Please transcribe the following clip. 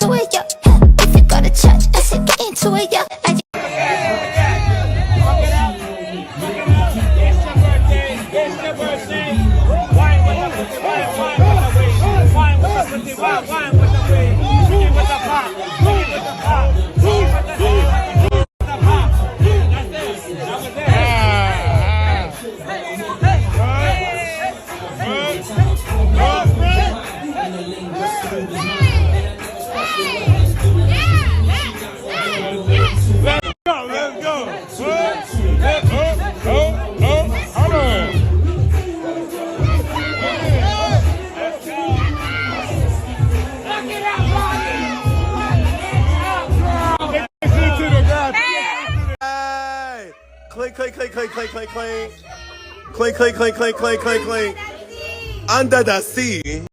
to it, yo. If you go to church, I should get into it, yo. It's your birthday. Wine with the pussy, wine with the pop, wine with the pop, with the pop, with the pop. That's it. That was Let's go. Hold on. Hey! Clink, clink, clink, clink, clink, clink, clink. Clink, clink, clink, clink, clink, clink, clink. Under the sea.